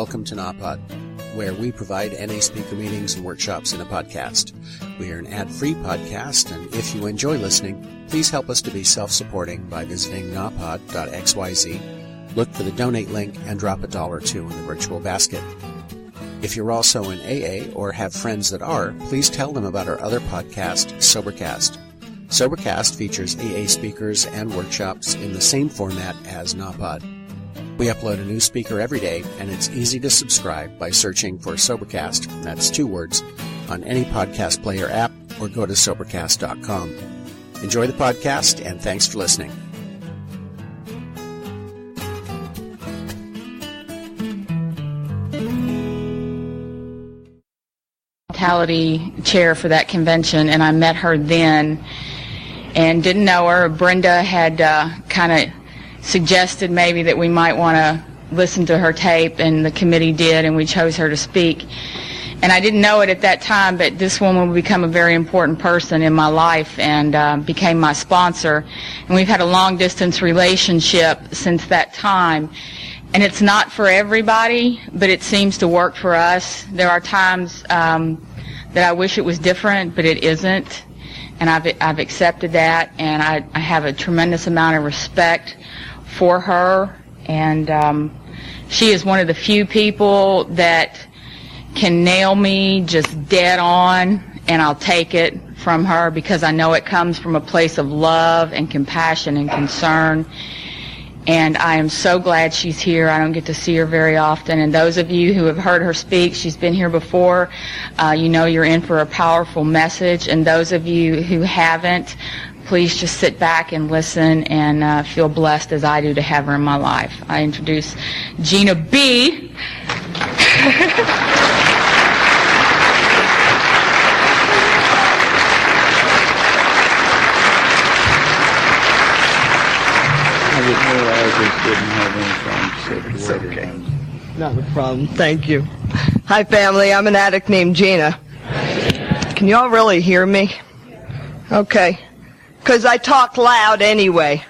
welcome to NAPOD, where we provide NA speaker meetings and workshops in a podcast. We are an ad-free podcast, and if you enjoy listening, please help us to be self-supporting by visiting napod.xyz, look for the donate link, and drop $1 or $2 in the virtual basket. If you're also in AA or have friends that are, please tell them about our other podcast, Sobercast. Sobercast features AA speakers and workshops in the same format as NAPOD. We upload a new speaker every day, and it's easy to subscribe by searching for Sobercast, that's 2 words, on any podcast player app, or go to Sobercast.com. Enjoy the podcast, and thanks for listening. Chair for that convention, and I met her then and didn't know her. Brenda had kind of suggested maybe that we might want to listen to her tape, and the committee did, and we chose her to speak. And I didn't know it at that time, but this woman would become a very important person in my life and became my sponsor. And we've had a long-distance relationship since that time. And it's not for everybody, but it seems to work for us. There are times that I wish it was different, but it isn't. And I've accepted that, and I have a tremendous amount of respect for her. And she is one of the few people that can nail me just dead on, and I'll take it from her because I know it comes from a place of love and compassion and concern. And I am so glad she's here. I don't get to see her very often. And those of you who have heard her speak, she's been here before, you know you're in for a powerful message. And those of you who haven't, please just sit back and listen and feel blessed as I do to have her in my life. I introduce Gina B. It's okay. Not a problem. Thank you. Hi, family. I'm an addict named Gina. Can you all really hear me? Okay. Because I talk loud anyway.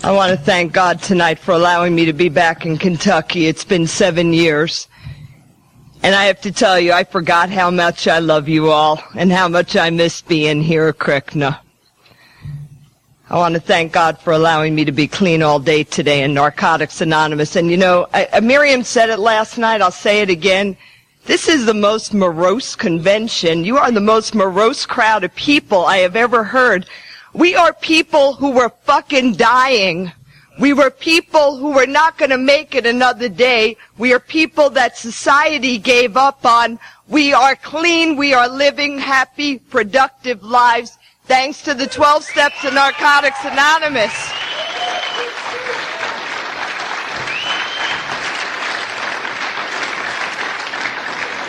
I want to thank God tonight for allowing me to be back in Kentucky. It's been 7 years. And I have to tell you, I forgot how much I love you all and how much I miss being here at Krishna. I want to thank God for allowing me to be clean all day today in Narcotics Anonymous. And you know, Miriam said it last night, I'll say it again. This is the most morose convention. You are the most morose crowd of people I have ever heard. We are people who were fucking dying. We were people who were not going to make it another day. We are people that society gave up on. We are clean. We are living happy, productive lives. Thanks to the 12 steps of Narcotics Anonymous.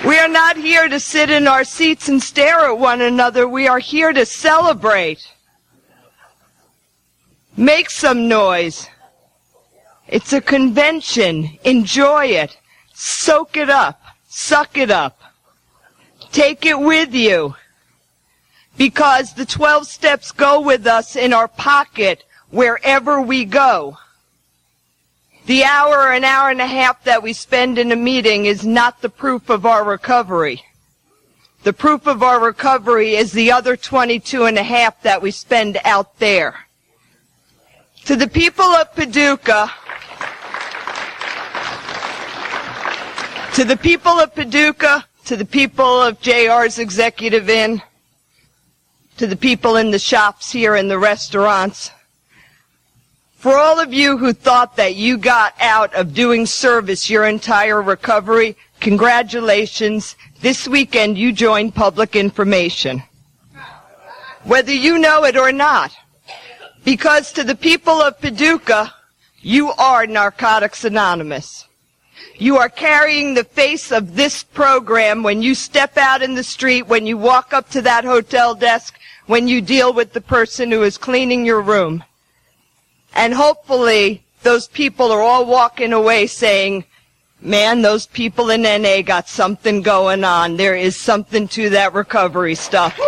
We are not here to sit in our seats and stare at one another. We are here to celebrate. Make some noise. It's a convention. Enjoy it. Soak it up. Suck it up. Take it with you. Because the 12 steps go with us in our pocket wherever we go. The hour and a half that we spend in a meeting is not the proof of our recovery. The proof of our recovery is the other 22 and a half that we spend out there. To the people of Paducah, to the people of JR's Executive Inn, to the people in the shops here and the restaurants, for all of you who thought that you got out of doing service your entire recovery, congratulations. This weekend you joined public information. Whether you know it or not. Because to the people of Paducah, you are Narcotics Anonymous. You are carrying the face of this program when you step out in the street, when you walk up to that hotel desk, when you deal with the person who is cleaning your room. And hopefully those people are all walking away saying, man, those people in NA got something going on. There is something to that recovery stuff.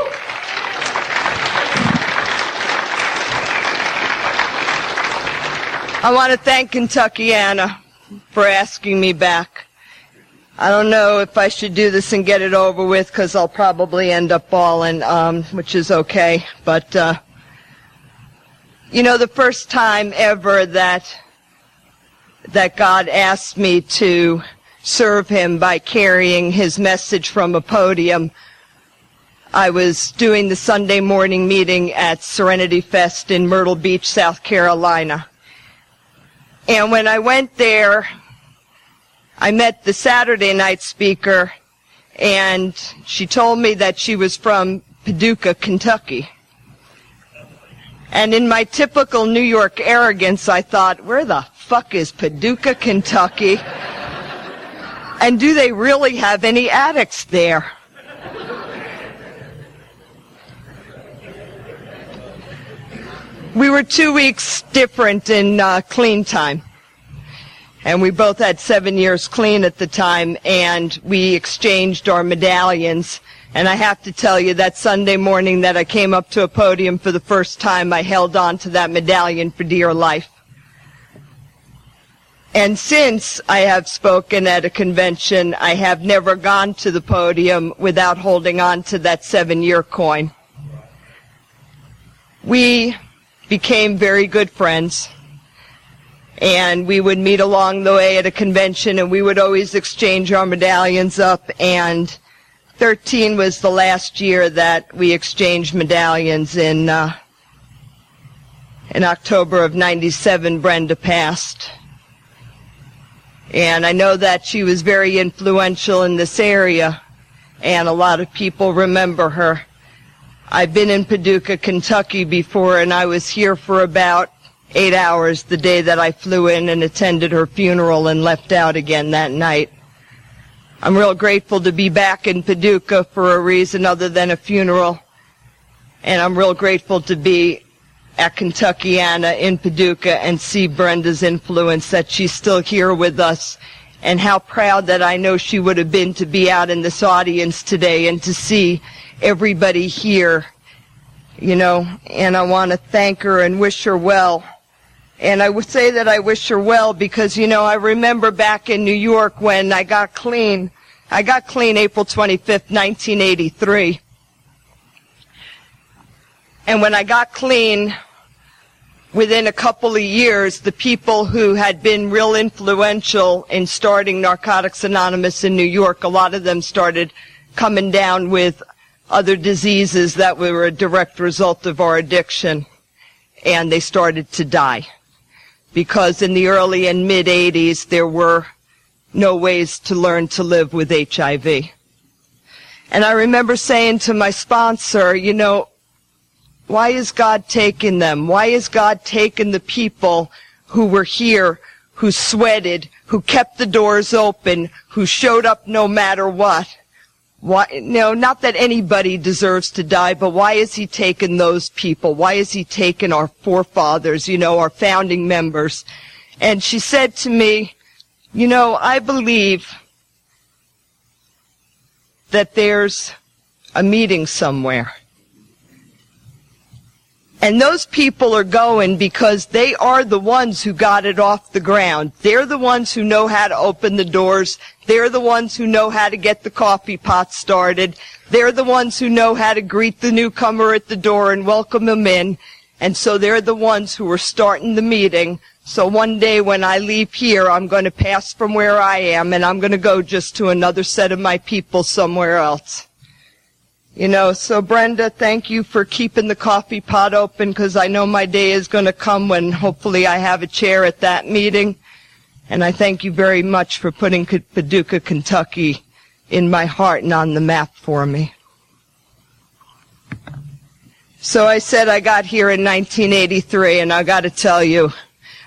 I want to thank Kentuckiana for asking me back. I don't know if I should do this and get it over with, because I'll probably end up bawling, which is okay. But, the first time ever that God asked me to serve him by carrying his message from a podium, I was doing the Sunday morning meeting at Serenity Fest in Myrtle Beach, South Carolina. And when I went there, I met the Saturday night speaker, and she told me that she was from Paducah, Kentucky. And in my typical New York arrogance, I thought, where the fuck is Paducah, Kentucky? And do they really have any addicts there? We were 2 weeks different in clean time. And we both had 7 years clean at the time, and we exchanged our medallions. And I have to tell you, that Sunday morning that I came up to a podium for the first time, I held on to that medallion for dear life. And since I have spoken at a convention, I have never gone to the podium without holding on to that 7-year coin. We became very good friends. And we would meet along the way at a convention, and we would always exchange our medallions up. And 13 was the last year that we exchanged medallions. In October of '97, Brenda passed. And I know that she was very influential in this area, and a lot of people remember her. I've been in Paducah, Kentucky before, and I was here for about 8 hours the day that I flew in and attended her funeral and left out again that night. I'm real grateful to be back in Paducah for a reason other than a funeral. And I'm real grateful to be at Kentuckiana in Paducah and see Brenda's influence, that she's still here with us, and how proud that I know she would have been to be out in this audience today and to see everybody here, and I want to thank her and wish her well. And I would say that I wish her well because, I remember back in New York when I got clean. I got clean April 25th, 1983. And when I got clean, within a couple of years, the people who had been real influential in starting Narcotics Anonymous in New York, a lot of them started coming down with other diseases that were a direct result of our addiction. And they started to die. Because in the early and mid-'80s, there were no ways to learn to live with HIV. And I remember saying to my sponsor, why is God taking them? Why is God taking the people who were here, who sweated, who kept the doors open, who showed up no matter what? Why, not that anybody deserves to die, but why is he taking those people? Why is he taking our forefathers, our founding members? And she said to me, I believe that there's a meeting somewhere. And those people are going because they are the ones who got it off the ground. They're the ones who know how to open the doors. They're the ones who know how to get the coffee pot started. They're the ones who know how to greet the newcomer at the door and welcome them in. And so they're the ones who are starting the meeting. So one day when I leave here, I'm going to pass from where I am, and I'm going to go just to another set of my people somewhere else. So Brenda, thank you for keeping the coffee pot open, because I know my day is going to come when hopefully I have a chair at that meeting. And I thank you very much for putting Paducah, Kentucky in my heart and on the map for me. So I said I got here in 1983, and I got to tell you,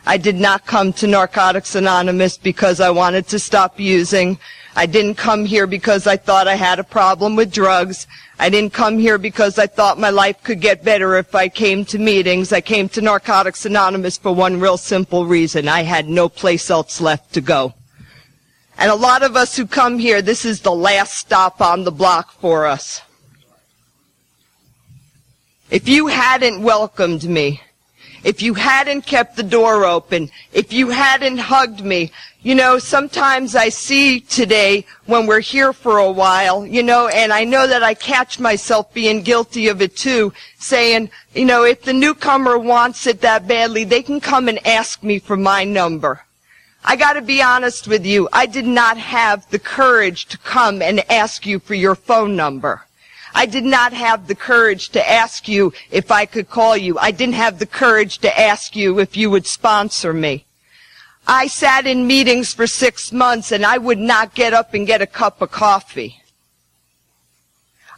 I did not come to Narcotics Anonymous because I wanted to stop using. I didn't come here because I thought I had a problem with drugs. I didn't come here because I thought my life could get better if I came to meetings. I came to Narcotics Anonymous for one real simple reason. I had no place else left to go. And a lot of us who come here, this is the last stop on the block for If you hadn't welcomed me, if you hadn't kept the door open, if you hadn't hugged me. You know, sometimes I see today when we're here for a while, you know, and I know that I catch myself being guilty of it too, saying, you know, if the newcomer wants it that badly, they can come and ask me for my number. I got to be honest with you, I did not have the courage to come and ask you for your phone number. I did not have the courage to ask you if I could call you. I didn't have the courage to ask you if you would sponsor me. I sat in meetings for 6 months and I would not get up and get a cup of coffee.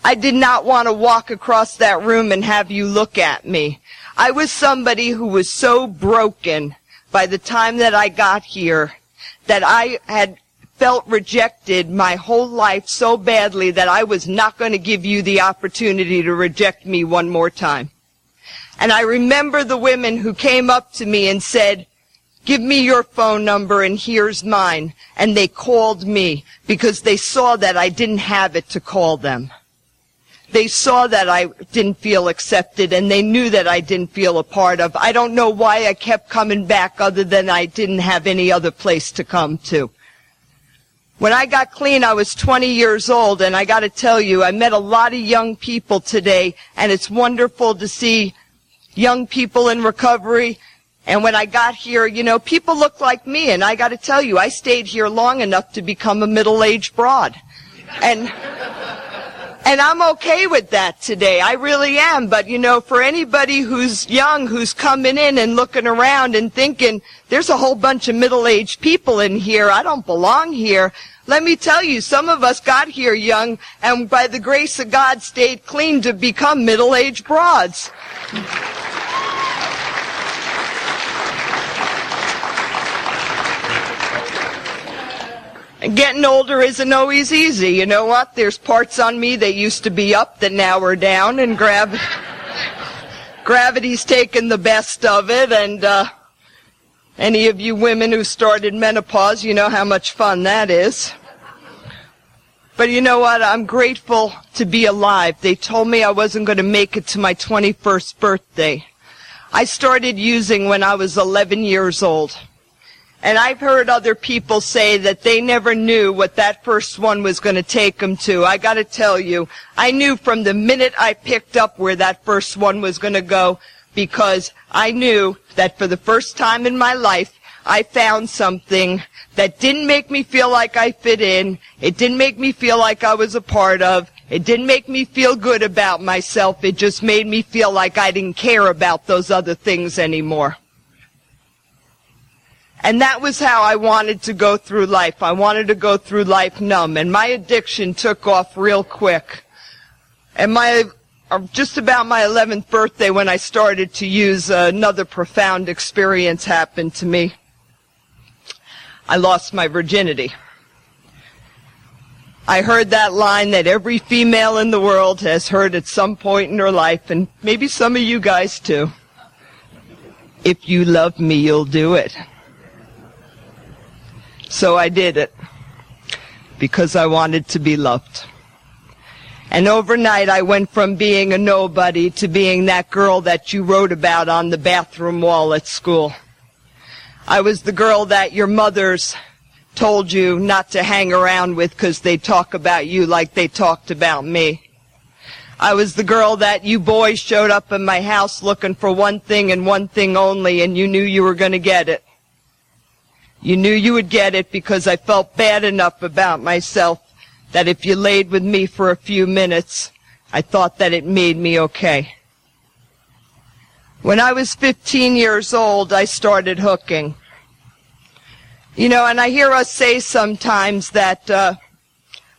I did not want to walk across that room and have you look at me. I was somebody who was so broken by the time that I got here that I had felt rejected my whole life so badly that I was not going to give you the opportunity to reject me one more time. And I remember the women who came up to me and said, "Give me your phone number and here's mine." And they called me because they saw that I didn't have it to call them. They saw that I didn't feel accepted and they knew that I didn't feel a part of. I don't know why I kept coming back other than I didn't have any other place to come to. When I got clean, I was 20 years old, and I got to tell you, I met a lot of young people today, and it's wonderful to see young people in recovery. And when I got here, you know, people look like me, and I got to tell you, I stayed here long enough to become a middle-aged broad. And I'm okay with that today. I really am. But, you know, for anybody who's young, who's coming in and looking around and thinking, there's a whole bunch of middle-aged people in here, I don't belong here. Let me tell you, some of us got here young and by the grace of God stayed clean to become middle-aged broads. And getting older isn't always easy. You know what? There's parts on me that used to be up that now are down, and gravity's taken the best of it. And any of you women who started menopause, you know how much fun that is. But you know what? I'm grateful to be alive. They told me I wasn't going to make it to my 21st birthday. I started using when I was 11 years old. And I've heard other people say that they never knew what that first one was going to take them to. I got to tell you, I knew from the minute I picked up where that first one was going to go, because I knew that for the first time in my life, I found something that didn't make me feel like I fit in. It didn't make me feel like I was a part of. It didn't make me feel good about myself. It just made me feel like I didn't care about those other things anymore. And that was how I wanted to go through life. I wanted to go through life numb. And my addiction took off real quick. And just about my 11th birthday, when I started to use, another profound experience happened to me. I lost my virginity. I heard that line that every female in the world has heard at some point in her life, and maybe some of you guys too. If you love me, you'll do it. So I did it because I wanted to be loved. And overnight I went from being a nobody to being that girl that you wrote about on the bathroom wall at school. I was the girl that your mothers told you not to hang around with because they talk about you like they talked about me. I was the girl that you boys showed up in my house looking for one thing and one thing only, and you knew you were going to get it. You knew you would get it because I felt bad enough about myself that if you laid with me for a few minutes, I thought that it made me okay. When I was 15 years old, I started hooking. You know, and I hear us say sometimes that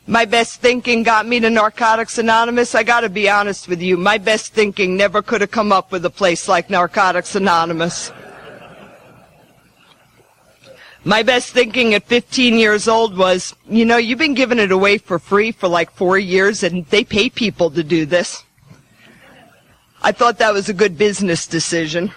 my best thinking got me to Narcotics Anonymous. I got to be honest with you, my best thinking never could have come up with a place like Narcotics Anonymous. My best thinking at 15 years old was, you know, you've been giving it away for free for like 4 years, and they pay people to do this. I thought that was a good business decision.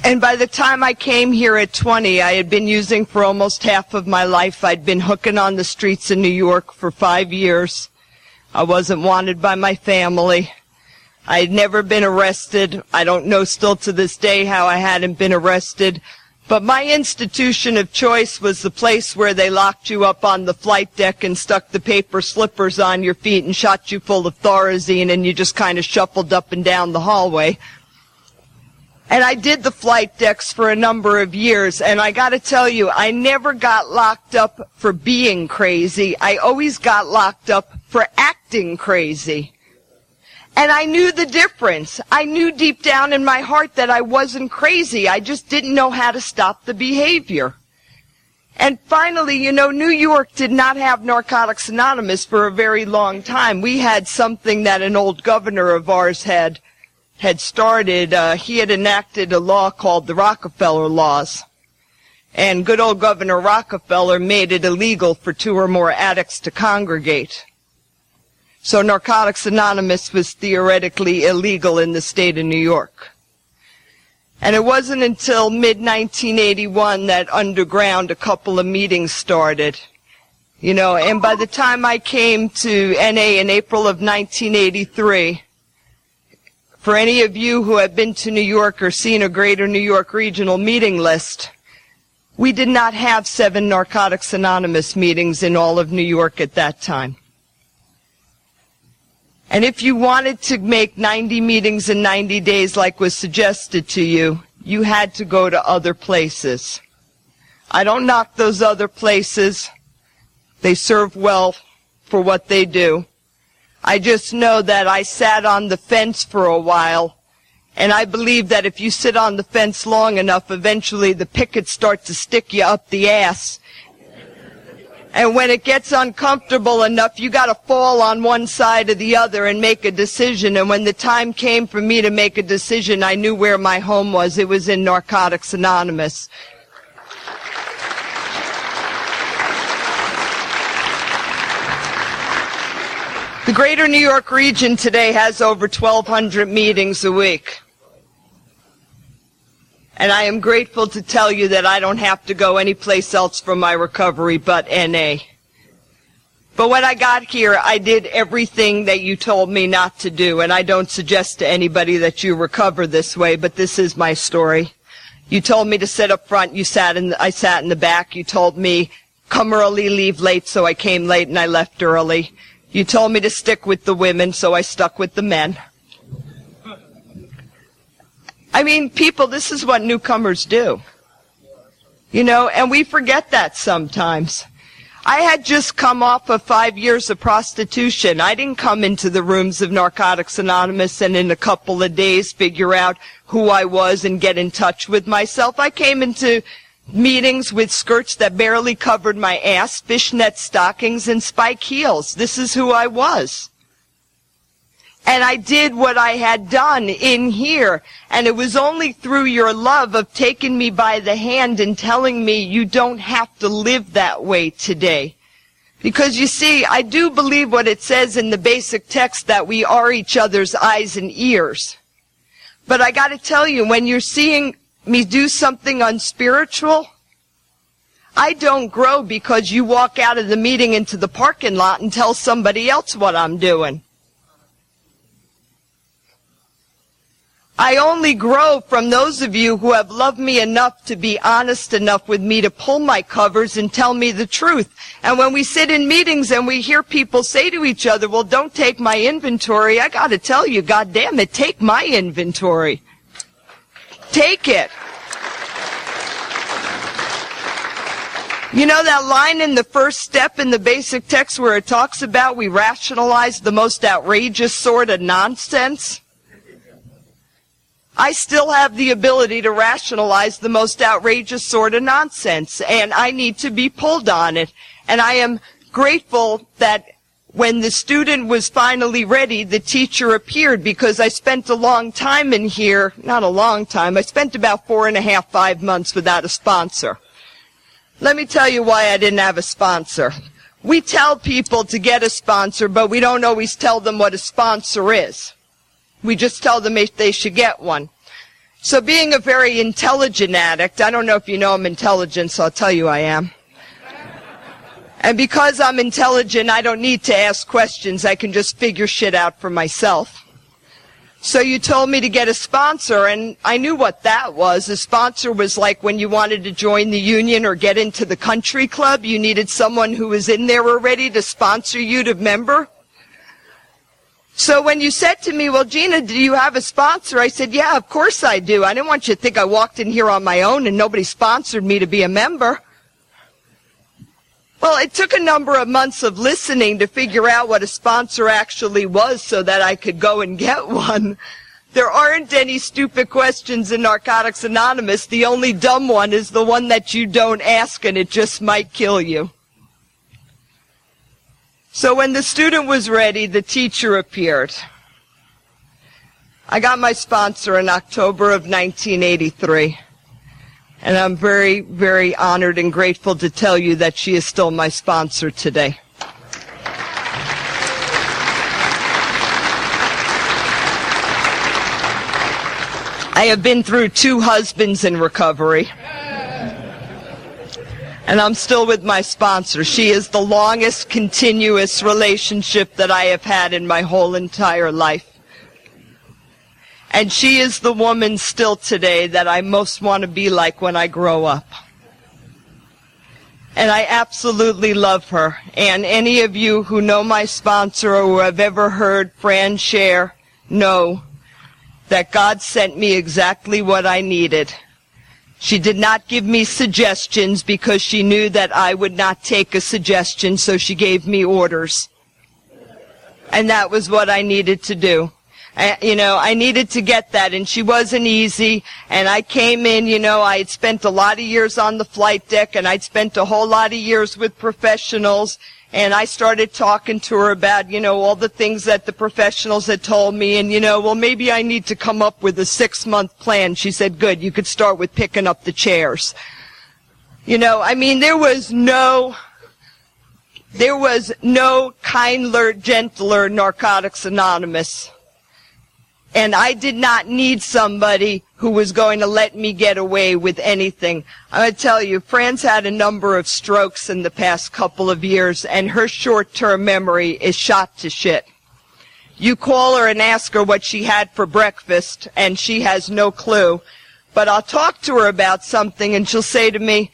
And by the time I came here at 20, I had been using for almost half of my life. I'd been hooking on the streets in New York for 5 years. I wasn't wanted by my family. I had never been arrested. I don't know still to this day how I hadn't been arrested. But my institution of choice was the place where they locked you up on the flight deck and stuck the paper slippers on your feet and shot you full of Thorazine, and you just kind of shuffled up and down the hallway. And I did the flight decks for a number of years, and I got to tell you, I never got locked up for being crazy. I always got locked up for acting crazy. And I knew the difference. I knew deep down in my heart that I wasn't crazy. I just didn't know how to stop the behavior. And finally, you know, New York did not have Narcotics Anonymous for a very long time. We had something that an old governor of ours had started. He had enacted a law called the Rockefeller Laws. And good old Governor Rockefeller made it illegal for 2 or more addicts to congregate. So Narcotics Anonymous was theoretically illegal in the state of New York. And it wasn't until mid-1981 that underground a couple of meetings started. You know, and by the time I came to NA in April of 1983, for any of you who have been to New York or seen a Greater New York Regional meeting list, we did not have 7 Narcotics Anonymous meetings in all of New York at that time. And if you wanted to make 90 meetings in 90 days like was suggested to you, you had to go to other places. I don't knock those other places. They serve well for what they do. I just know that I sat on the fence for a while, and I believe that if you sit on the fence long enough, eventually the pickets start to stick you up the ass. And when it gets uncomfortable enough, you got to fall on one side or the other and make a decision. And when the time came for me to make a decision, I knew where my home was. It was in Narcotics Anonymous. The Greater New York region today has over 1,200 meetings a week. And I am grateful to tell you that I don't have to go anyplace else for my recovery but NA. But when I got here, I did everything that you told me not to do, and I don't suggest to anybody that you recover this way, but this is my story. You told me to sit up front, I sat in the back. You told me, come early, leave late, so I came late and I left early. You told me to stick with the women, so I stuck with the men. I mean, people, this is what newcomers do. You know, and we forget that sometimes. I had just come off of 5 years of prostitution. I didn't come into the rooms of Narcotics Anonymous and in a couple of days figure out who I was and get in touch with myself. I came into meetings with skirts that barely covered my ass, fishnet stockings, and spike heels. This is who I was. And I did what I had done in here. And it was only through your love of taking me by the hand and telling me you don't have to live that way today. Because you see, I do believe what it says in the basic text that we are each other's eyes and ears. But I got to tell you, when you're seeing me do something unspiritual, I don't grow because you walk out of the meeting into the parking lot and tell somebody else what I'm doing. I only grow from those of you who have loved me enough to be honest enough with me to pull my covers and tell me the truth. And when we sit in meetings and we hear people say to each other, well, don't take my inventory, I got to tell you, God damn it, take my inventory. Take it. You know that line in the first step in the basic text where it talks about we rationalize the most outrageous sort of nonsense? I still have the ability to rationalize the most outrageous sort of nonsense, and I need to be pulled on it. And I am grateful that when the student was finally ready, the teacher appeared, because I spent a long time in here, not a long time, I spent about 4.5, 5 months without a sponsor. Let me tell you why I didn't have a sponsor. We tell people to get a sponsor, but we don't always tell them what a sponsor is. We just tell them if they should get one. So being a very intelligent addict, I don't know if you know I'm intelligent, so I'll tell you I am. And because I'm intelligent, I don't need to ask questions. I can just figure shit out for myself. So you told me to get a sponsor, and I knew what that was. A sponsor was like when you wanted to join the union or get into the country club, you needed someone who was in there already to sponsor you to member. So when you said to me, well, Gina, do you have a sponsor? I said, yeah, of course I do. I didn't want you to think I walked in here on my own and nobody sponsored me to be a member. Well, it took a number of months of listening to figure out what a sponsor actually was so that I could go and get one. There aren't any stupid questions in Narcotics Anonymous. The only dumb one is the one that you don't ask and it just might kill you. So when the student was ready, the teacher appeared. I got my sponsor in October of 1983. And I'm very, very honored and grateful to tell you that she is still my sponsor today. I have been through 2 husbands in recovery. And I'm still with my sponsor. She is the longest continuous relationship that I have had in my whole entire life. And she is the woman still today that I most want to be like when I grow up. And I absolutely love her. And any of you who know my sponsor or who have ever heard Fran share know that God sent me exactly what I needed. She did not give me suggestions because she knew that I would not take a suggestion, so she gave me orders. And that was what I needed to do. I needed to get that, and she wasn't easy. And I came in, I had spent a lot of years on the flight deck, and I'd spent a whole lot of years with professionals. And I started talking to her about, all the things that the professionals had told me. And, well, maybe I need to come up with a 6-month plan. She said, good, you could start with picking up the chairs. There was no kinder, gentler Narcotics Anonymous. And I did not need somebody who was going to let me get away with anything. I'm going to tell you, Fran's had a number of strokes in the past couple of years, and her short-term memory is shot to shit. You call her and ask her what she had for breakfast, and she has no clue. But I'll talk to her about something, and she'll say to me,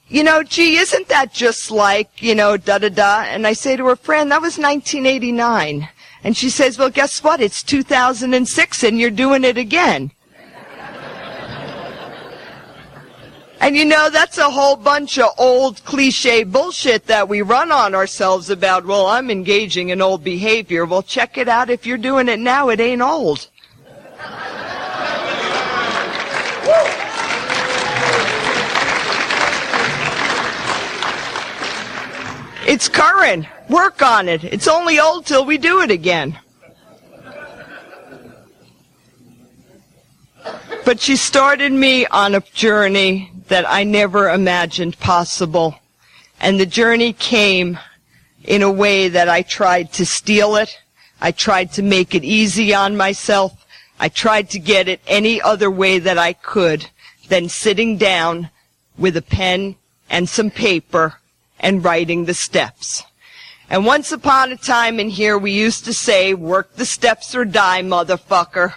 gee, isn't that just like, da-da-da? And I say to her, Fran, that was 1989. And she says, well, guess what? It's 2006 and you're doing it again. And that's a whole bunch of old cliche bullshit that we run on ourselves about, well, I'm engaging in old behavior. Well, check it out. If you're doing it now, it ain't old. It's current. Work on it. It's only old till we do it again. But she started me on a journey that I never imagined possible. And the journey came in a way that I tried to steal it. I tried to make it easy on myself. I tried to get it any other way that I could than sitting down with a pen and some paper and writing the steps. And once upon a time in here, we used to say, work the steps or die, motherfucker.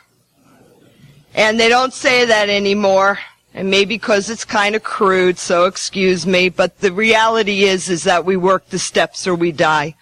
And they don't say that anymore, and maybe because it's kind of crude, so excuse me, but the reality is that we work the steps or we die.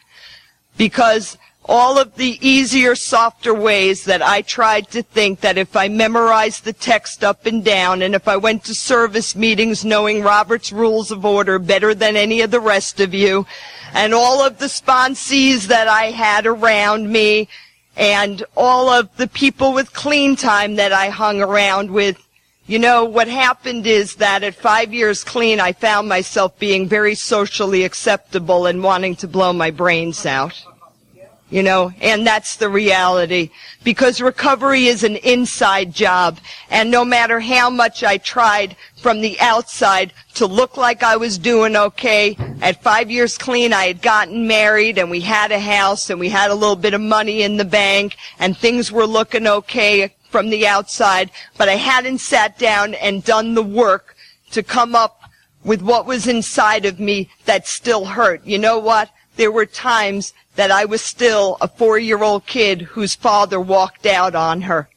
Because all of the easier, softer ways that I tried to think that if I memorized the text up and down, and if I went to service meetings knowing Robert's Rules of Order better than any of the rest of you, and all of the sponsees that I had around me, and all of the people with clean time that I hung around with, what happened is that at 5 years clean, I found myself being very socially acceptable and wanting to blow my brains out. And that's the reality. Because recovery is an inside job. And no matter how much I tried from the outside to look like I was doing okay, at 5 years clean, I had gotten married and we had a house and we had a little bit of money in the bank and things were looking okay from the outside, but I hadn't sat down and done the work to come up with what was inside of me that still hurt. You know what? There were times that I was still a 4-year-old kid whose father walked out on her.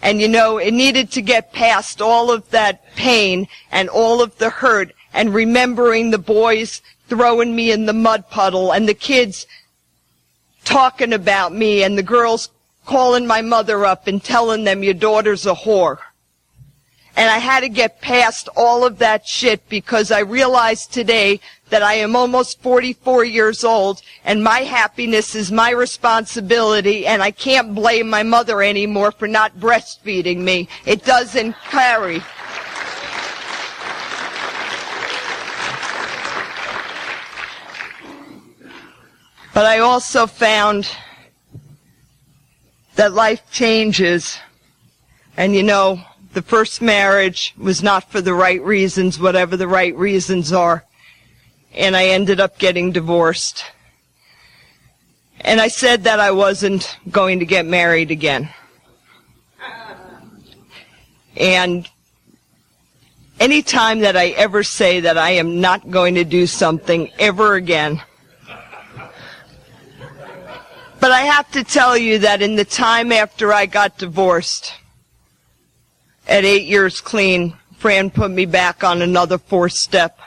And it needed to get past all of that pain and all of the hurt and remembering the boys throwing me in the mud puddle and the kids talking about me and the girls calling my mother up and telling them your daughter's a whore. And I had to get past all of that shit because I realized today that I am almost 44 years old and my happiness is my responsibility and I can't blame my mother anymore for not breastfeeding me. It doesn't carry. But I also found that life changes and the first marriage was not for the right reasons, whatever the right reasons are. And I ended up getting divorced. And I said that I wasn't going to get married again. And any time that I ever say that I am not going to do something ever again, but I have to tell you that in the time after I got divorced, at 8 years clean, Fran put me back on another 4th step,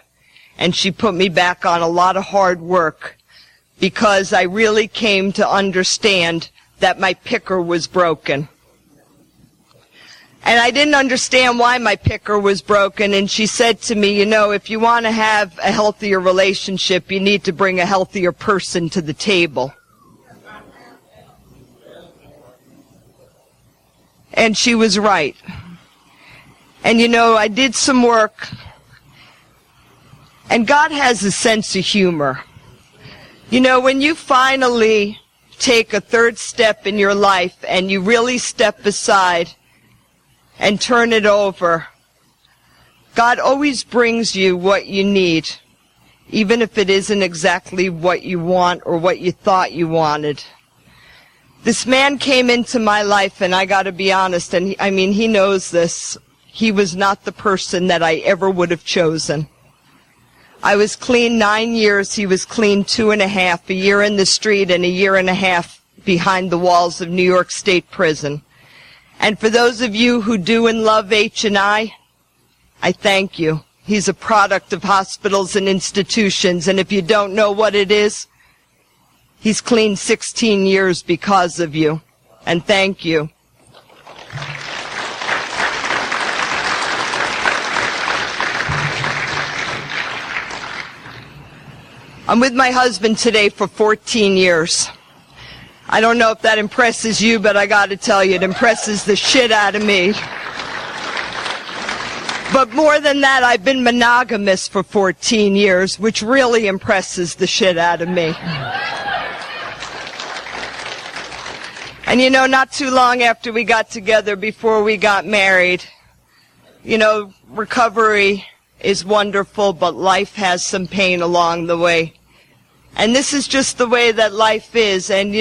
and she put me back on a lot of hard work because I really came to understand that my picker was broken. And I didn't understand why my picker was broken, and she said to me, if you want to have a healthier relationship, you need to bring a healthier person to the table. And she was right. And I did some work, and God has a sense of humor. When you finally take a 3rd step in your life and you really step aside and turn it over, God always brings you what you need, even if it isn't exactly what you want or what you thought you wanted. This man came into my life, and I got to be honest, and he knows this. He was not the person that I ever would have chosen. I was clean 9 years. He was clean 2.5, a year in the street and a year and a half behind the walls of New York State Prison. And for those of you who do and love H&I thank you. He's a product of hospitals and institutions, and if you don't know what it is, he's clean 16 years because of you. And thank you. I'm with my husband today for 14 years. I don't know if that impresses you, but I got to tell you, it impresses the shit out of me. But more than that, I've been monogamous for 14 years, which really impresses the shit out of me. And not too long after we got together, before we got married, recovery is wonderful, but life has some pain along the way. And this is just the way that life is. And,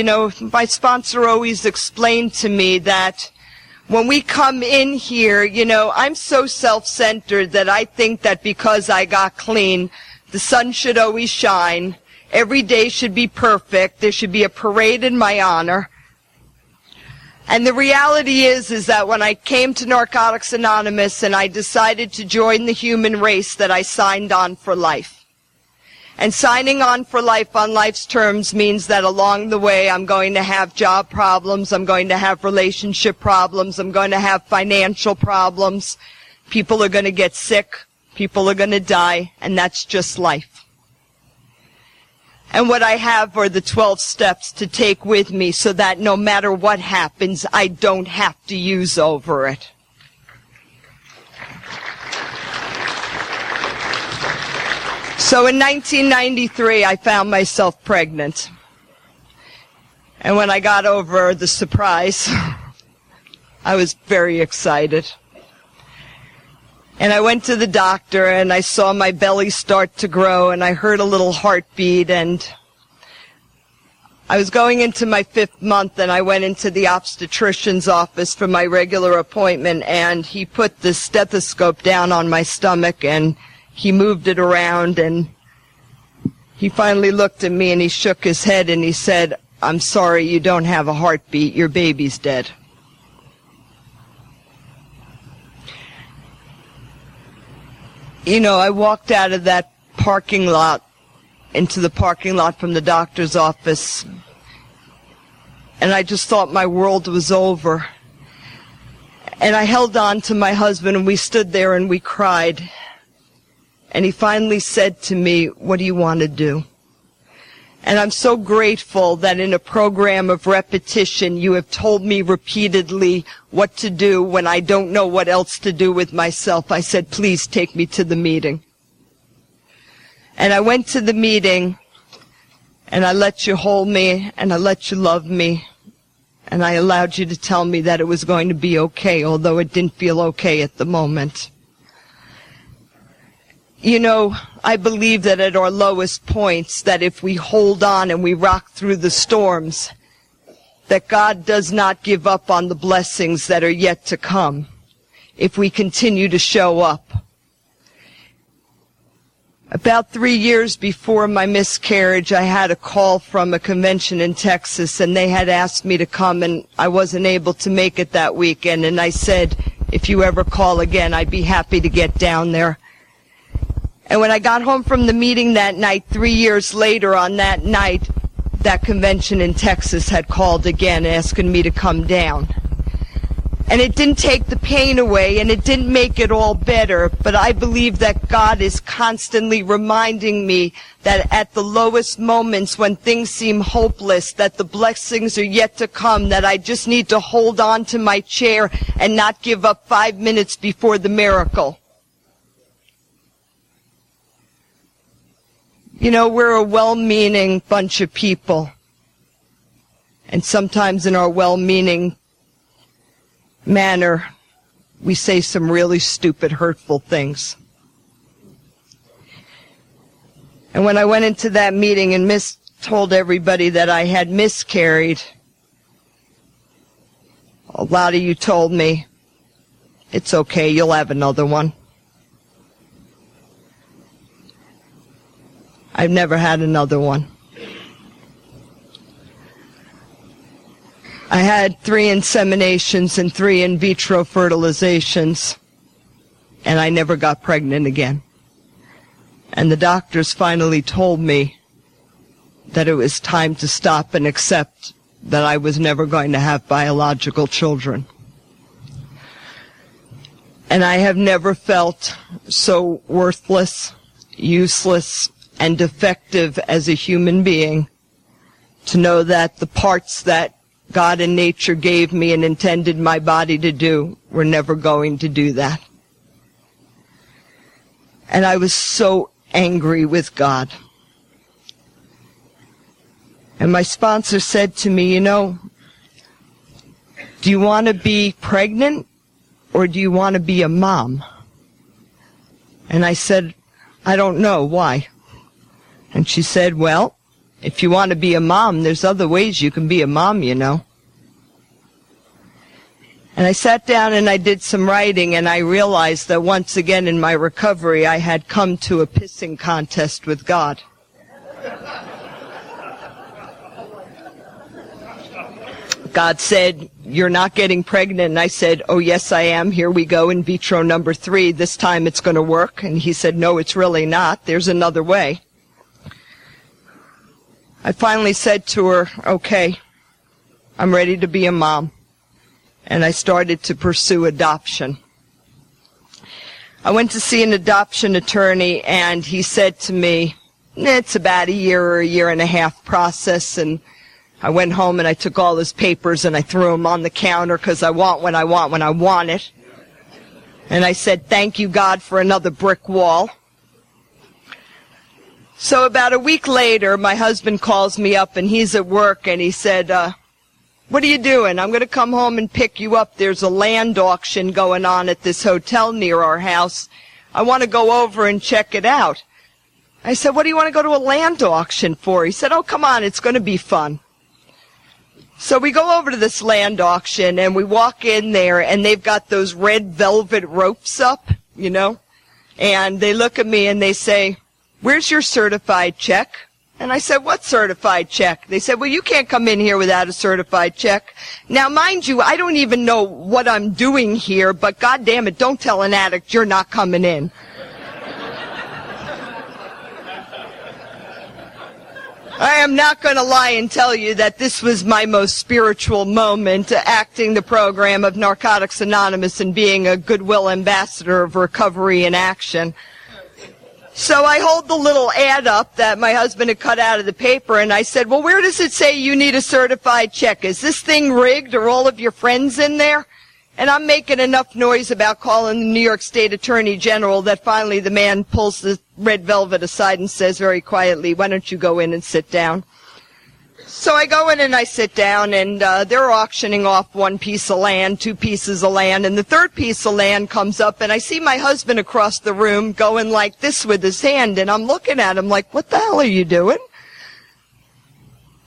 my sponsor always explained to me that when we come in here, I'm so self-centered that I think that because I got clean, the sun should always shine. Every day should be perfect. There should be a parade in my honor. And the reality is that when I came to Narcotics Anonymous and I decided to join the human race, that I signed on for life. And signing on for life on life's terms means that along the way I'm going to have job problems, I'm going to have relationship problems, I'm going to have financial problems. People are going to get sick, people are going to die, and that's just life. And what I have are the 12 steps to take with me so that no matter what happens, I don't have to use over it. So in 1993, I found myself pregnant. And when I got over the surprise, I was very excited. And I went to the doctor, and I saw my belly start to grow, and I heard a little heartbeat, and I was going into my 5th month, and I went into the obstetrician's office for my regular appointment, and he put the stethoscope down on my stomach, and he moved it around, and he finally looked at me, and he shook his head, and he said, "I'm sorry, you don't have a heartbeat. Your baby's dead." You know, I walked out of that parking lot into the parking lot from the doctor's office, and I just thought my world was over. And I held on to my husband, and we stood there and we cried. And he finally said to me, "What do you want to do?" And I'm so grateful that in a program of repetition, you have told me repeatedly what to do when I don't know what else to do with myself. I said, "Please take me to the meeting." And I went to the meeting, and I let you hold me, and I let you love me, and I allowed you to tell me that it was going to be okay, although it didn't feel okay at the moment. You know, I believe that at our lowest points, that if we hold on and we rock through the storms, that God does not give up on the blessings that are yet to come if we continue to show up. About 3 years before my miscarriage, I had a call from a convention in Texas, and they had asked me to come, and I wasn't able to make it that weekend. And I said, if you ever call again, I'd be happy to get down there. And when I got home from the meeting that night, 3 years later on that night, that convention in Texas had called again, asking me to come down. And it didn't take the pain away, and it didn't make it all better, but I believe that God is constantly reminding me that at the lowest moments when things seem hopeless, that the blessings are yet to come, that I just need to hold on to my chair and not give up 5 minutes before the miracle. You know, we're a well-meaning bunch of people, and sometimes in our well-meaning manner, we say some really stupid, hurtful things. And when I went into that meeting and told everybody that I had miscarried, a lot of you told me, "It's okay, you'll have another one." I've never had another one. I had 3 inseminations and 3 in vitro fertilizations, and I never got pregnant again. And the doctors finally told me that it was time to stop and accept that I was never going to have biological children. And I have never felt so worthless, useless, and defective as a human being, to know that the parts that God and nature gave me and intended my body to do were never going to do that. And I was so angry with God. And my sponsor said to me, "You know, do you want to be pregnant or do you want to be a mom?" And I said, "I don't know. Why?" And she said, "Well, if you want to be a mom, there's other ways you can be a mom, you know." And I sat down and I did some writing, and I realized that once again in my recovery, I had come to a pissing contest with God. God said, "You're not getting pregnant." And I said, "Oh, yes, I am. Here we go, in vitro number 3. This time it's going to work." And he said, "No, it's really not. There's another way." I finally said to her, "Okay, I'm ready to be a mom." And I started to pursue adoption. I went to see an adoption attorney, and he said to me, "It's about a year or a year and a half process." And I went home and I took all his papers and I threw them on the counter, because I want what I want when I want it. And I said, "Thank you, God, for another brick wall." So about a week later, my husband calls me up, and he's at work, and he said, "What are you doing?" "I'm going to come home and pick you up. There's a land auction going on at this hotel near our house. I want to go over and check it out." I said, "What do you want to go to a land auction for?" He said, "Oh, come on, it's going to be fun." So we go over to this land auction, and we walk in there, and they've got those red velvet ropes up, you know, and they look at me and they say, "Where's your certified check?" And I said, "What certified check?" They said, "Well, you can't come in here without a certified check." Now, mind you, I don't even know what I'm doing here, but God damn it, don't tell an addict you're not coming in. I am not going to lie and tell you that this was my most spiritual moment, acting the program of Narcotics Anonymous and being a goodwill ambassador of recovery in action. So I hold the little ad up that my husband had cut out of the paper, and I said, well, where does it say you need a certified check? Is this thing rigged? Are all of your friends in there? And I'm making enough noise about calling the New York State Attorney General that finally the man pulls the red velvet aside and says very quietly, why don't you go in and sit down? So I go in and I sit down, and they're auctioning off one piece of land, two pieces of land, and the third piece of land comes up, and I see my husband across the room going like this with his hand, and I'm looking at him like, what the hell are you doing?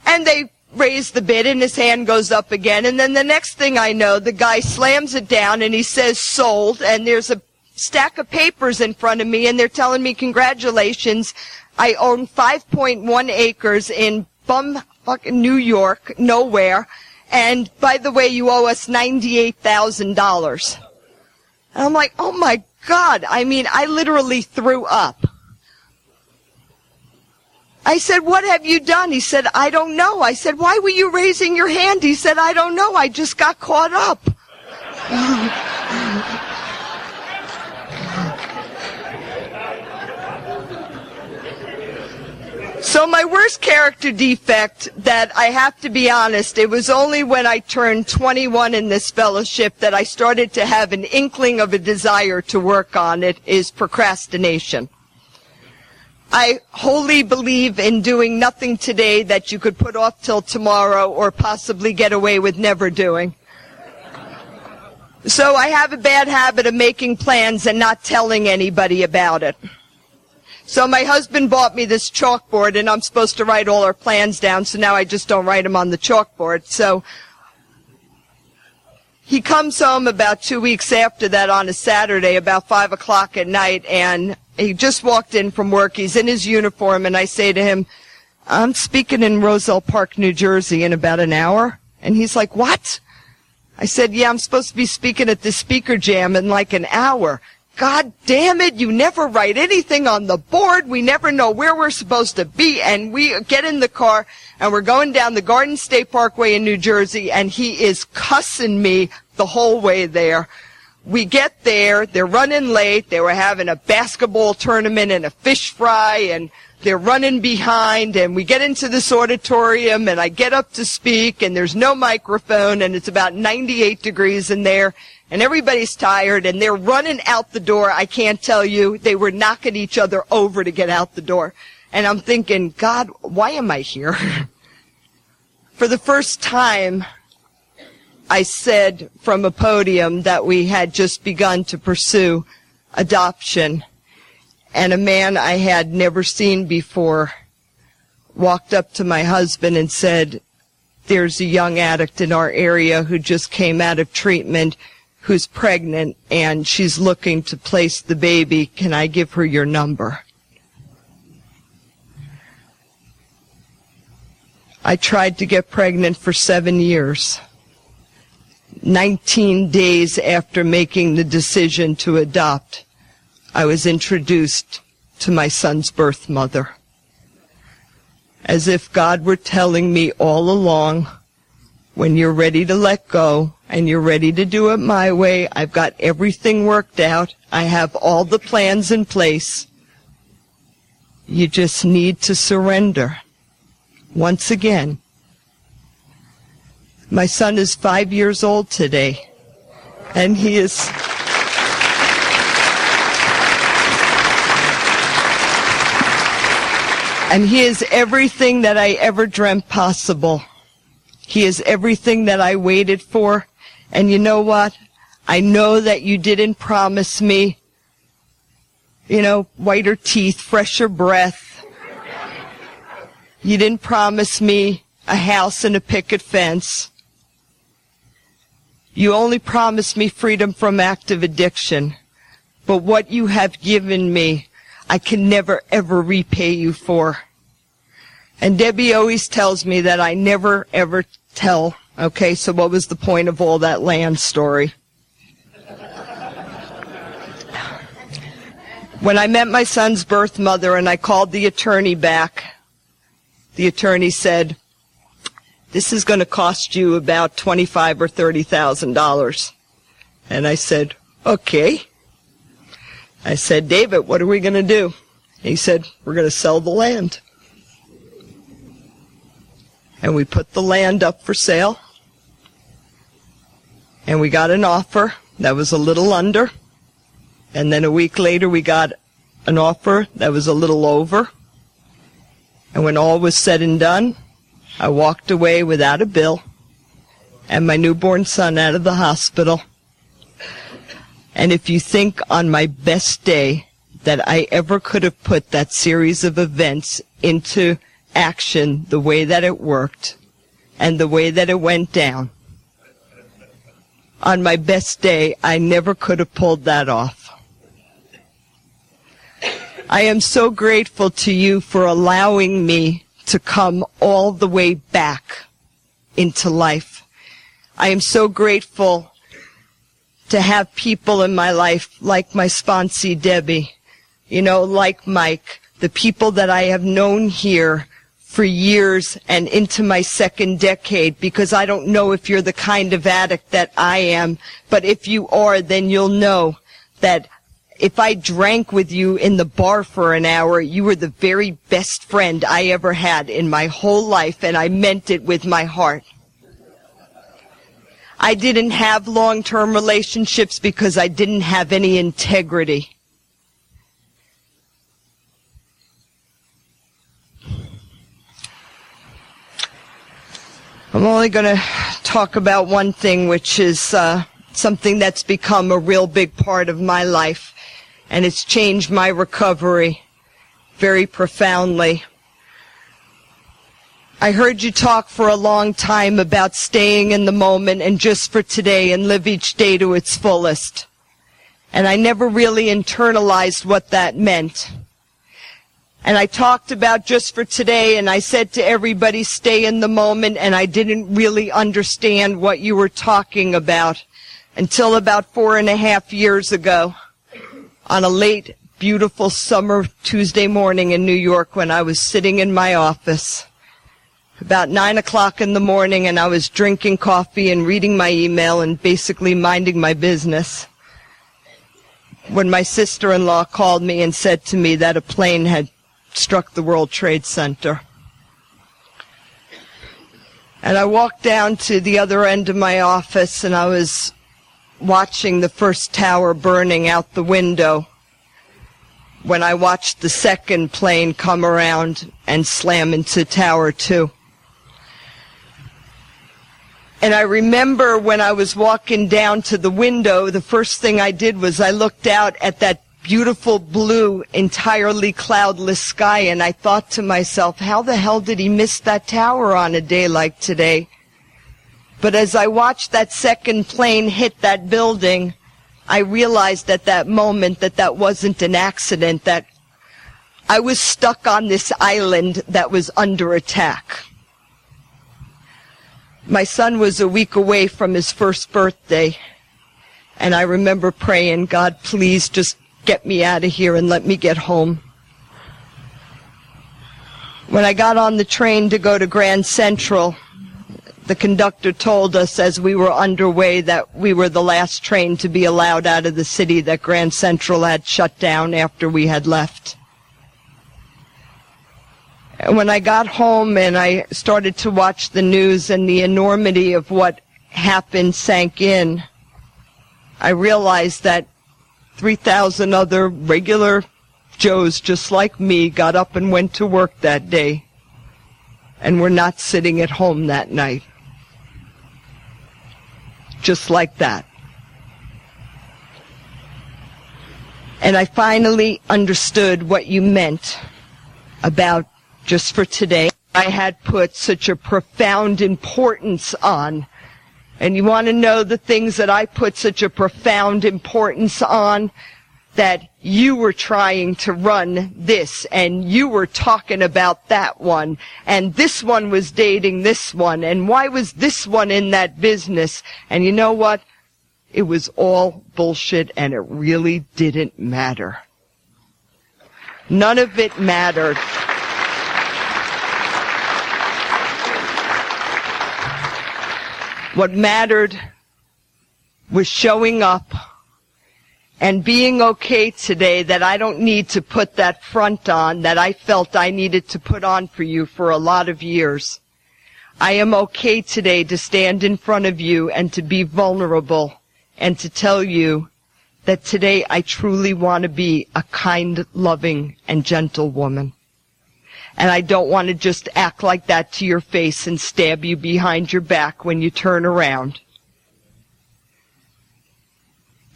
And they raise the bid, and his hand goes up again, and then the next thing I know, the guy slams it down, and he says sold, and there's a stack of papers in front of me, and they're telling me, congratulations, I own 5.1 acres in fucking New York, nowhere, and by the way, you owe us $98,000. And I'm like, oh my God, I mean, I literally threw up. I said, what have you done? He said, I don't know. I said, why were you raising your hand? He said, I don't know. I just got caught up. So my worst character defect, that I have to be honest, it was only when I turned 21 in this fellowship that I started to have an inkling of a desire to work on it, is procrastination. I wholly believe in doing nothing today that you could put off till tomorrow or possibly get away with never doing. So I have a bad habit of making plans and not telling anybody about it. So my husband bought me this chalkboard, and I'm supposed to write all our plans down, so now I just don't write them on the chalkboard. So he comes home about 2 weeks after that on a Saturday, about 5 o'clock at night, and he just walked in from work. He's in his uniform, and I say to him, I'm speaking in Roselle Park, New Jersey in about an hour. And he's like, what? I said, yeah, I'm supposed to be speaking at the speaker jam in like an hour. God damn it, you never write anything on the board. We never know where we're supposed to be. And we get in the car, and we're going down the Garden State Parkway in New Jersey, and he is cussing me the whole way there. We get there, they're running late, they were having a basketball tournament and a fish fry, and they're running behind, and we get into this auditorium, and I get up to speak, and there's no microphone, and it's about 98 degrees in there, and everybody's tired, and they're running out the door. I can't tell you, they were knocking each other over to get out the door. And I'm thinking, God, why am I here? For the first time, I said from a podium that we had just begun to pursue adoption, and a man I had never seen before walked up to my husband and said, there's a young addict in our area who just came out of treatment who's pregnant, and she's looking to place the baby. Can I give her your number? I tried to get pregnant for 7 years. 19 days after making the decision to adopt, I was introduced to my son's birth mother. As if God were telling me all along, when you're ready to let go and you're ready to do it my way, I've got everything worked out. I have all the plans in place. You just need to surrender. Once again, my son is 5 years old today, and he is everything that I ever dreamt possible. He is everything that I waited for. And you know what? I know that you didn't promise me, whiter teeth, fresher breath. You didn't promise me a house and a picket fence. You only promised me freedom from active addiction. But what you have given me, I can never, ever repay you for. And Debbie always tells me that I never, ever tell. Okay, so what was the point of all that land story? When I met my son's birth mother and I called the attorney back, the attorney said, "This is going to cost you about $25,000 or $30,000. And I said, "Okay." I said, "David, what are we going to do?" He said, "We're going to sell the land." And we put the land up for sale. And we got an offer that was a little under. And then a week later, we got an offer that was a little over. And when all was said and done, I walked away without a bill and my newborn son out of the hospital. And if you think on my best day that I ever could have put that series of events into action the way that it worked and the way that it went down, on my best day, I never could have pulled that off. I am so grateful to you for allowing me to come all the way back into life. I am so grateful to have people in my life like my sponsee Debbie, like Mike, the people that I have known here for years and into my second decade, because I don't know if you're the kind of addict that I am, but if you are, then you'll know that if I drank with you in the bar for an hour, you were the very best friend I ever had in my whole life, and I meant it with my heart. I didn't have long-term relationships because I didn't have any integrity. I'm only going to talk about one thing, which is something that's become a real big part of my life. And it's changed my recovery very profoundly. I heard you talk for a long time about staying in the moment and just for today and live each day to its fullest. And I never really internalized what that meant. And I talked about just for today, and I said to everybody, stay in the moment, and I didn't really understand what you were talking about until about 4.5 years ago. On a late, beautiful summer Tuesday morning in New York when I was sitting in my office, about 9 o'clock in the morning, and I was drinking coffee and reading my email and basically minding my business, when my sister-in-law called me and said to me that a plane had struck the World Trade Center. And I walked down to the other end of my office, and I was watching the first tower burning out the window when I watched the second plane come around and slam into Tower 2. And I remember when I was walking down to the window, the first thing I did was I looked out at that beautiful blue, entirely cloudless sky, and I thought to myself, how the hell did he miss that tower on a day like today? But as I watched that second plane hit that building, I realized at that moment that that wasn't an accident, that I was stuck on this island that was under attack. My son was a week away from his first birthday, and I remember praying, God, please just get me out of here and let me get home. When I got on the train to go to Grand Central, the conductor told us as we were underway that we were the last train to be allowed out of the city, that Grand Central had shut down after we had left. And when I got home and I started to watch the news and the enormity of what happened sank in, I realized that 3,000 other regular Joes just like me got up and went to work that day and were not sitting at home that night. Just like that. And I finally understood what you meant about just for today. I had put such a profound importance on. And you want to know the things that I put such a profound importance on? That you were trying to run this, and you were talking about that one, and this one was dating this one, and why was this one in that business? And you know what? It was all bullshit, and it really didn't matter. None of it mattered. What mattered was showing up and being okay today, that I don't need to put that front on that I felt I needed to put on for you for a lot of years. I am okay today to stand in front of you and to be vulnerable and to tell you that today I truly want to be a kind, loving, and gentle woman. And I don't want to just act like that to your face and stab you behind your back when you turn around.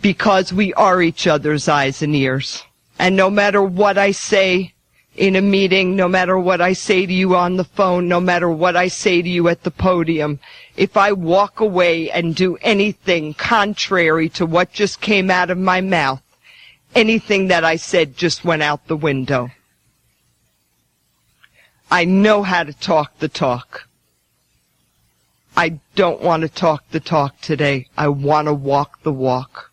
Because we are each other's eyes and ears. And no matter what I say in a meeting, no matter what I say to you on the phone, no matter what I say to you at the podium, if I walk away and do anything contrary to what just came out of my mouth, anything that I said just went out the window. I know how to talk the talk. I don't want to talk the talk today. I want to walk the walk.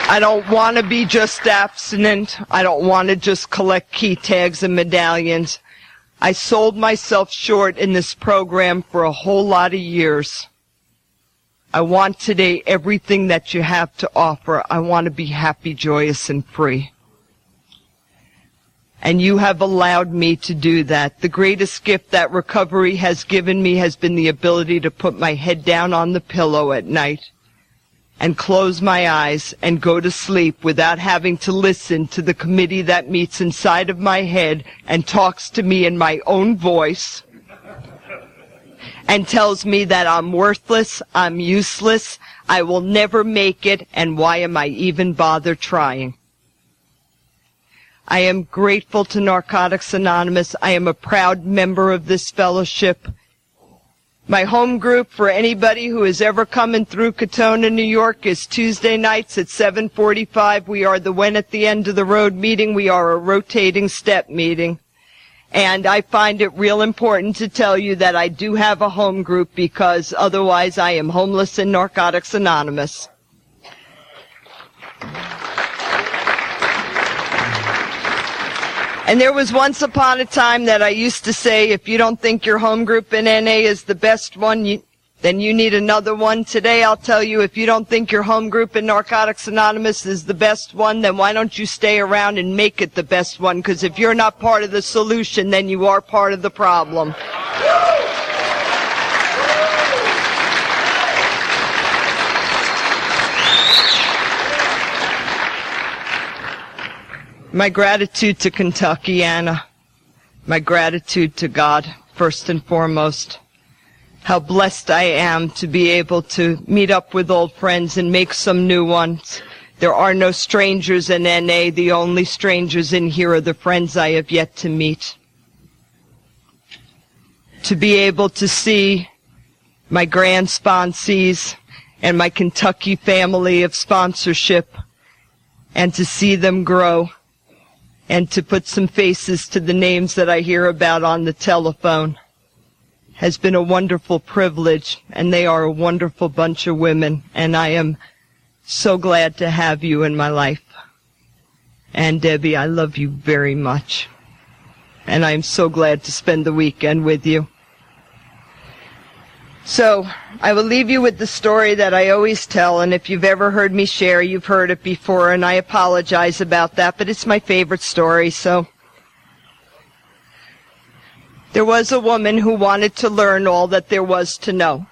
I don't want to be just abstinent. I don't want to just collect key tags and medallions. I sold myself short in this program for a whole lot of years. I want today everything that you have to offer. I want to be happy, joyous, and free. And you have allowed me to do that. The greatest gift that recovery has given me has been the ability to put my head down on the pillow at night and close my eyes and go to sleep without having to listen to the committee that meets inside of my head and talks to me in my own voice and tells me that I'm worthless, I'm useless, I will never make it, and why am I even bother trying? I am grateful to Narcotics Anonymous. I am a proud member of this fellowship. My home group for anybody who is ever coming through Katona, New York, is Tuesday nights at 7:45. We are the When at the End of the Road meeting. We are a rotating step meeting. And I find it real important to tell you that I do have a home group, because otherwise I am homeless in Narcotics Anonymous. And there was once upon a time that I used to say, if you don't think your home group in NA is the best one, then you need another one. Today I'll tell you, if you don't think your home group in Narcotics Anonymous is the best one, then why don't you stay around and make it the best one? Because if you're not part of the solution, then you are part of the problem. My gratitude to Kentucky, Anna. My gratitude to God, first and foremost. How blessed I am to be able to meet up with old friends and make some new ones. There are no strangers in NA. The only strangers in here are the friends I have yet to meet. To be able to see my grand sponsees and my Kentucky family of sponsorship, and to see them grow, and to put some faces to the names that I hear about on the telephone, has been a wonderful privilege, and they are a wonderful bunch of women, and I am so glad to have you in my life. And Debbie, I love you very much, and I am so glad to spend the weekend with you. So, I will leave you with the story that I always tell, and if you've ever heard me share, you've heard it before, and I apologize about that, but it's my favorite story, so. There was a woman who wanted to learn all that there was to know.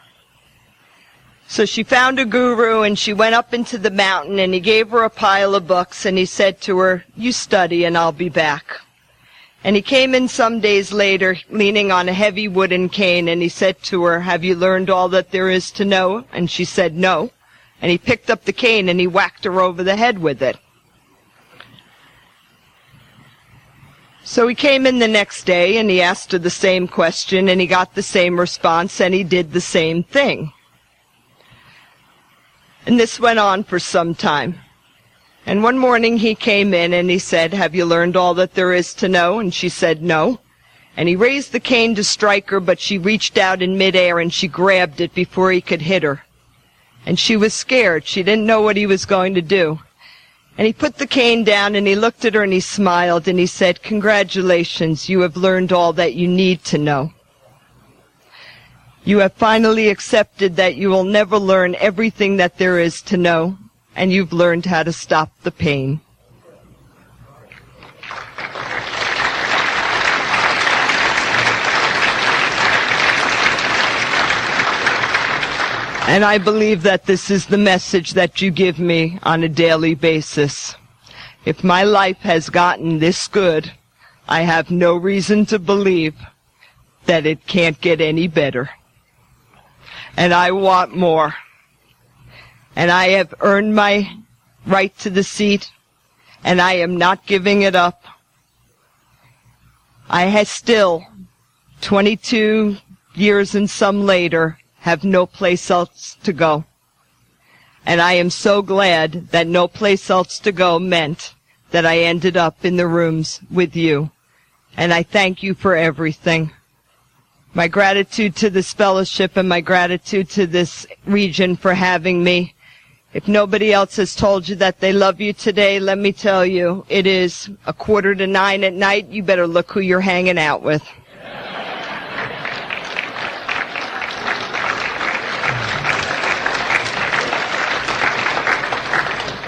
So she found a guru, and she went up into the mountain, and he gave her a pile of books, and he said to her, "You study, and I'll be back." And he came in some days later, leaning on a heavy wooden cane, and he said to her, "Have you learned all that there is to know?" And she said, "No." And he picked up the cane and he whacked her over the head with it. So he came in the next day and he asked her the same question, and he got the same response, and he did the same thing. And this went on for some time. And one morning he came in and he said, "Have you learned all that there is to know?" And she said, "No." And he raised the cane to strike her, but she reached out in midair and she grabbed it before he could hit her. And she was scared. She didn't know what he was going to do. And he put the cane down and he looked at her and he smiled and he said, "Congratulations, you have learned all that you need to know. You have finally accepted that you will never learn everything that there is to know, and you've learned how to stop the pain." And I believe that this is the message that you give me on a daily basis. If my life has gotten this good, I have no reason to believe that it can't get any better. And I want more. And I have earned my right to the seat, and I am not giving it up. I have still, 22 years and some later, have no place else to go. And I am so glad that no place else to go meant that I ended up in the rooms with you. And I thank you for everything. My gratitude to this fellowship and my gratitude to this region for having me. If nobody else has told you that they love you today, let me tell you, it is 8:45 at night. You better look who you're hanging out with.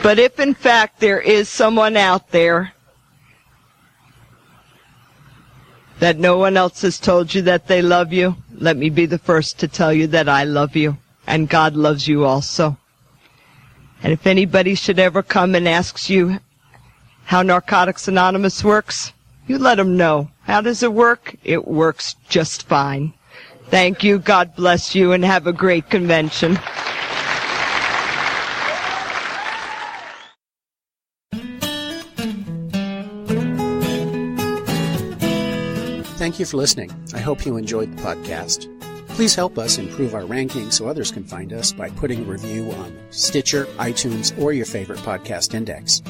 But if in fact there is someone out there that no one else has told you that they love you, let me be the first to tell you that I love you, and God loves you also. And if anybody should ever come and asks you how Narcotics Anonymous works, you let them know. How does it work? It works just fine. Thank you, God bless you, and have a great convention. Thank you for listening. I hope you enjoyed the podcast. Please help us improve our ranking so others can find us by putting a review on Stitcher, iTunes, or your favorite podcast index.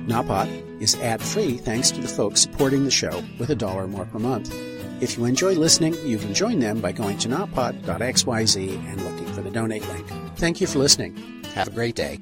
Napot is ad-free thanks to the folks supporting the show with $1 more per month. If you enjoy listening, you can join them by going to napot.xyz and looking for the donate link. Thank you for listening. Have a great day.